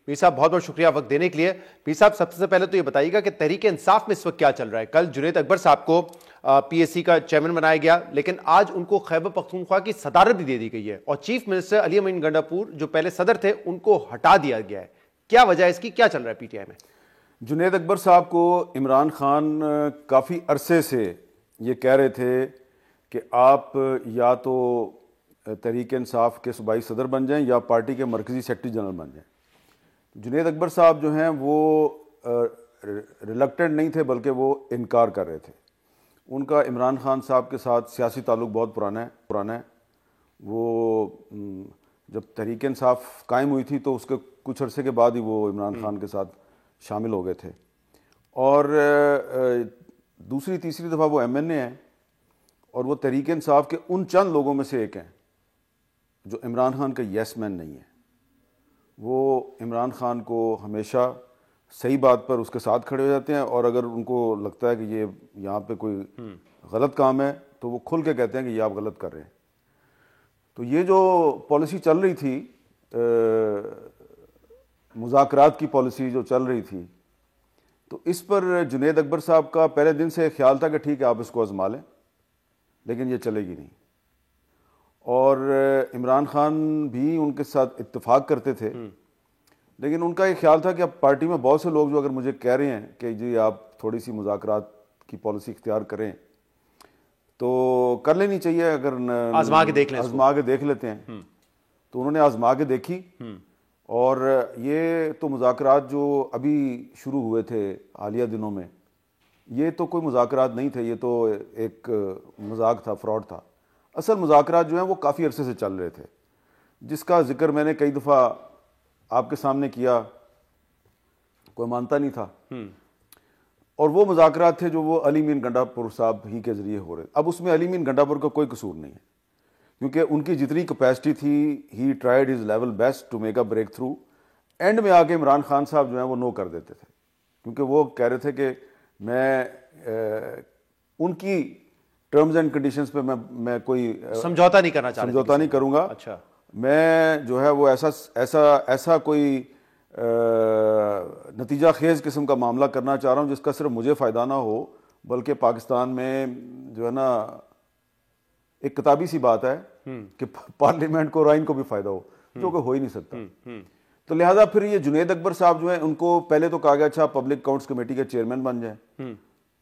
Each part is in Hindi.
पीर साहब बहुत बहुत शुक्रिया वक्त देने के लिए। पीर साहब सबसे पहले तो ये बताइएगा कि तहरीक इंसाफ में इस वक्त क्या चल रहा है। कल जुनैद अकबर साहब को पीएससी का चेयरमैन बनाया गया, लेकिन आज उनको खैबर पख्तूनख्वा की सदारत भी दे दी गई है और चीफ मिनिस्टर अली अमीन गंडापुर जो पहले सदर थे उनको हटा दिया गया है। क्या वजह है इसकी, क्या चल रहा है पीटीआई में? जुनैद अकबर साहब को इमरान खान काफ़ी अरसे से ये कह रहे थे कि आप या तो तहरीक इंसाफ के सूबाई सदर बन जाएं या पार्टी के मरकज़ी सेक्रेटरी जनरल बन जाएं। जुनैद अकबर साहब जो हैं वो रिलक्टेंट नहीं थे, बल्कि वो इनकार कर रहे थे। उनका इमरान खान साहब के साथ सियासी ताल्लुक़ बहुत पुराना है। वो जब तहरीक इंसाफ कायम हुई थी तो उसके कुछ अरसे के बाद ही वो इमरान खान के साथ शामिल हो गए थे और दूसरी तीसरी दफ़ा वो एमएनए हैं और वो तहरीक इंसाफ के उन चंद लोगों में से एक हैं जो इमरान खान का येस मैन नहीं है। वो इमरान खान को हमेशा सही बात पर उसके साथ खड़े हो जाते हैं और अगर उनको लगता है कि ये यहाँ पे कोई गलत काम है तो वो खुल के कहते हैं कि ये आप गलत कर रहे हैं। तो ये जो पॉलिसी चल रही थी, मुज़ाकरात की पॉलिसी जो चल रही थी, तो इस पर जुनैद अकबर साहब का पहले दिन से ख्याल था कि ठीक है आप इसको आजमा लें, लेकिन ये चलेगी नहीं। और इमरान खान भी उनके साथ इत्तेफाक करते थे, लेकिन उनका ये ख्याल था कि अब पार्टी में बहुत से लोग जो अगर मुझे कह रहे हैं कि जी आप थोड़ी सी मुज़ाकरात की पॉलिसी इख्तियार करें तो कर लेनी चाहिए, अगर आजमा के देख लेते हैं। तो उन्होंने आजमा के देखी और ये तो मुज़ाकरात जो अभी शुरू हुए थे हालिया दिनों में, ये तो कोई मुज़ाकरात नहीं थे, ये तो एक मजाक था, फ्रॉड था। असल मुज़ाकरात जो हैं वो काफ़ी अरसे से चल रहे थे, जिसका जिक्र मैंने कई दफ़ा आपके सामने किया, कोई मानता नहीं था। और वो मुज़ाकरात थे जो वो अली अमीन गंडापुर साहब ही के ज़रिए हो रहे। अब उसमें अली अमीन गंडापुर का कोई कसूर नहीं है, क्योंकि उनकी जितनी कैपेसिटी थी, he tried his level best to make a breakthrough. End में आके इमरान खान साहब जो हैं वो नो कर देते थे, क्योंकि वो कह रहे थे कि मैं उनकी टर्म्स एंड कंडीशंस पे मैं कोई समझौता नहीं करूंगा। अच्छा, मैं जो है वो ऐसा कोई नतीजा खेज किस्म का मामला करना चाह रहा हूँ जिसका सिर्फ मुझे फ़ायदा ना हो, बल्कि पाकिस्तान में जो है ना एक किताबी सी बात है कि पार्लियामेंट को और आइन को भी फ़ायदा हो, जो कि हो ही नहीं सकता। तो लिहाजा फिर ये जुनैद अकबर साहब जो है उनको पहले तो कहा गया अच्छा पब्लिक अकाउंट्स कमेटी के चेयरमैन बन जाए।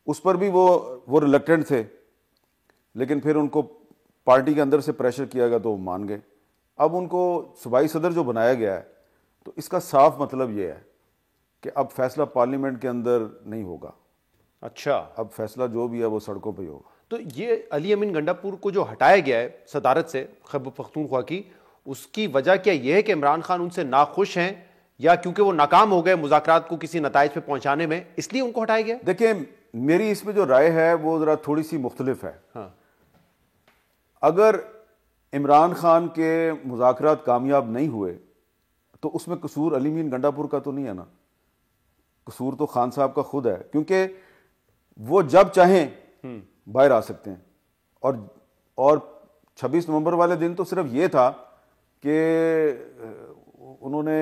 उस पर भी वो रिलक्टेंट थे, लेकिन फिर उनको पार्टी के अंदर से प्रेशर किया गया तो वो मान गए। अब उनको सूबाई सदर जो बनाया गया है, तो इसका साफ मतलब ये है कि अब फैसला पार्लियामेंट के अंदर नहीं होगा। अच्छा, अब फैसला जो भी है वो सड़कों पे ही होगा। तो ये अली अमीन गंडापुर को जो हटाया गया है सदारत से खैबर पख्तूनख्वा की, उसकी वजह क्या यह है कि इमरान खान उनसे नाखुश हैं या क्योंकि वो नाकाम हो गए मुज़ाकरात को किसी नताइज पे पहुंचाने में, इसलिए उनको हटाया गया? देखिए, मेरी इसमें जो राय है वो जरा थोड़ी सी मुख्तलिफ है। हाँ। अगर इमरान खान के मुज़ाकरात कामयाब नहीं हुए तो उसमें कसूर अली अमीन गंडापुर का तो नहीं है ना, कसूर तो खान साहब का खुद है, क्योंकि वो जब चाहें बाहर आ सकते हैं। और 26 नवंबर वाले दिन तो सिर्फ ये था कि उन्होंने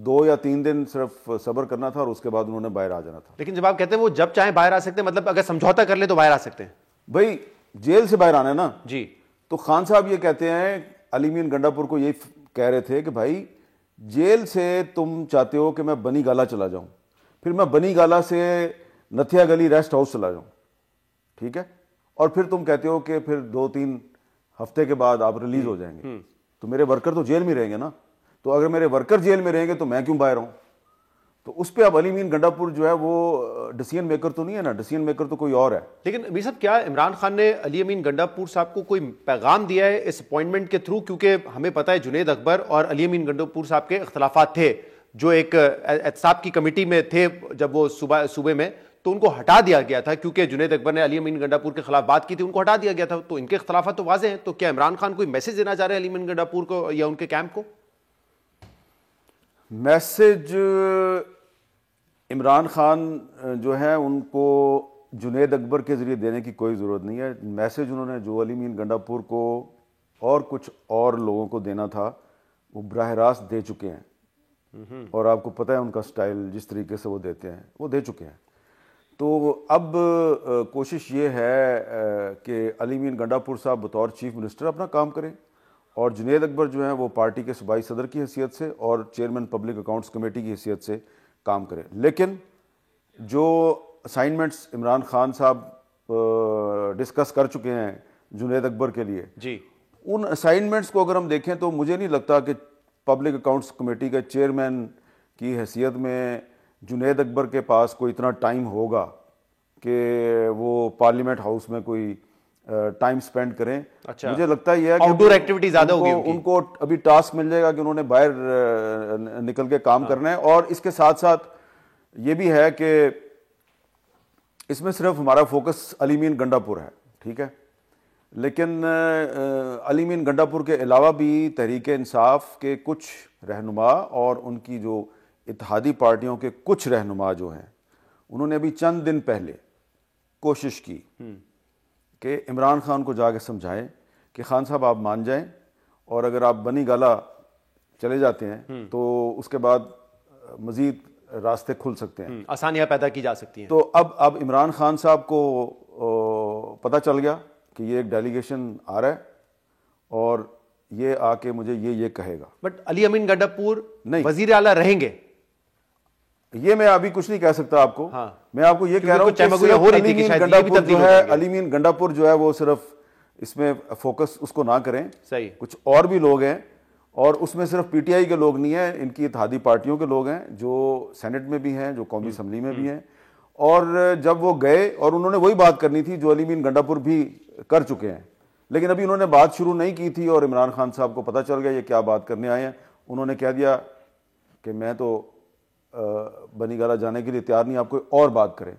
2 या 3 दिन सिर्फ सब्र करना था और उसके बाद उन्होंने बाहर आ जाना था। लेकिन जब आप कहते हैं वो जब चाहे बाहर आ सकते हैं, मतलब अगर समझौता कर ले तो बाहर आ सकते हैं? भाई जेल से बाहर आना है ना जी। तो खान साहब ये कहते हैं, अली अमीन गंडापुर को ये कह रहे थे कि भाई जेल से तुम चाहते हो कि मैं बनी गाला चला जाऊं, फिर मैं बनी गाला से नथिया गली रेस्ट हाउस चला जाऊं, ठीक है, और फिर तुम कहते हो कि फिर 2-3 हफ्ते के बाद आप रिलीज हो जाएंगे। तो मेरे वर्कर तो जेल में रहेंगे ना, तो अगर मेरे वर्कर जेल में रहेंगे तो मैं क्यों बाहर आऊं? तो उस पर अब अली अमीन गंडापुर जो है वो डिसीजन मेकर तो नहीं है ना, डिसीजन मेकर तो कोई और है। लेकिन अमीर साहब, क्या इमरान खान ने अली अमीन गंडापुर साहब को कोई पैगाम दिया है इस अपॉइंटमेंट के थ्रू? क्योंकि हमें पता है जुनैद अकबर और अली अमीन गंडापुर साहब के इख्तलाफात थे, जो एक एहतसाब की कमेटी में थे जब वो सूबे में, तो उनको हटा दिया गया था क्योंकि जुनैद अकबर ने अली अमीन गंडापुर के खिलाफ बात की थी, उनको हटा दिया गया था। तो इनके इख्तलाफात तो वाज़ेह हैं। तो क्या इमरान खान कोई मैसेज देना चाह रहे हैं अली अमीन गंडापुर को या उनके कैंप को? मैसेज इमरान खान जो है उनको जुनैद अकबर के ज़रिए देने की कोई ज़रूरत नहीं है। मैसेज उन्होंने जो अली अमीन गंडापुर को और कुछ और लोगों को देना था वो बराह रास्त दे चुके हैं। और आपको पता है उनका स्टाइल, जिस तरीके से वो देते हैं, वो दे चुके हैं। तो अब कोशिश ये है कि अली अमीन गंडापुर साहब बतौर चीफ मिनिस्टर अपना काम करें और जुनैद अकबर जो हैं वो पार्टी के सूबाई सदर की हैसियत से और चेयरमैन पब्लिक अकाउंट्स कमेटी की हैसियत से काम करें। लेकिन जो असाइनमेंट्स इमरान खान साहब डिस्कस कर चुके हैं जुनैद अकबर के लिए जी, उन असाइनमेंट्स को अगर हम देखें तो मुझे नहीं लगता कि पब्लिक अकाउंट्स कमेटी के चेयरमैन की हैसियत में जुनैद अकबर के पास कोई इतना टाइम होगा कि वो पार्लियामेंट हाउस में कोई टाइम स्पेंड करें। अच्छा। मुझे लगता है यह आउटडोर एक्टिविटी ज्यादा होगी उनको अभी टास्क मिल जाएगा कि उन्होंने बाहर निकल के काम करना है। और इसके साथ साथ ये भी है कि इसमें सिर्फ हमारा फोकस अली अमीन गंडापुर है, ठीक है, लेकिन अली अमीन गंडापुर के अलावा भी तहरीक इंसाफ के कुछ रहनुमा और उनकी जो इत्तेहादी पार्टियों के कुछ रहनुमा जो हैं, उन्होंने अभी चंद दिन पहले कोशिश की कि इमरान खान को जाके समझाएं कि खान साहब आप मान जाएं और अगर आप बनी गाला चले जाते हैं तो उसके बाद मजीद रास्ते खुल सकते हैं, आसानियां पैदा की जा सकती हैं। तो अब इमरान खान साहब को पता चल गया कि ये एक डेलीगेशन आ रहा है और ये आके मुझे ये कहेगा। बट अली अमीन गंडापुर नहीं, वजीर आला रहेंगे, ये मैं अभी कुछ नहीं कह सकता आपको। हाँ। मैं आपको ये कह रहा हूँ कि अली अमीन गंडापुर जो है वो सिर्फ इसमें फोकस उसको ना करें, सही, कुछ और भी लोग हैं और उसमें सिर्फ पीटीआई के लोग नहीं हैं, इनकी इत्तेहादी पार्टियों के लोग हैं जो सेनेट में भी हैं, जो कौमी असम्बली में भी हैं। और जब वो गए और उन्होंने वही बात करनी थी जो अली अमीन गंडापुर भी कर चुके हैं, लेकिन अभी उन्होंने बात शुरू नहीं की थी और इमरान खान साहब को पता चल गया ये क्या बात करने आए हैं। उन्होंने कह दिया कि मैं तो बनी गाला जाने के लिए तैयार नहीं, आप कोई और बात करें।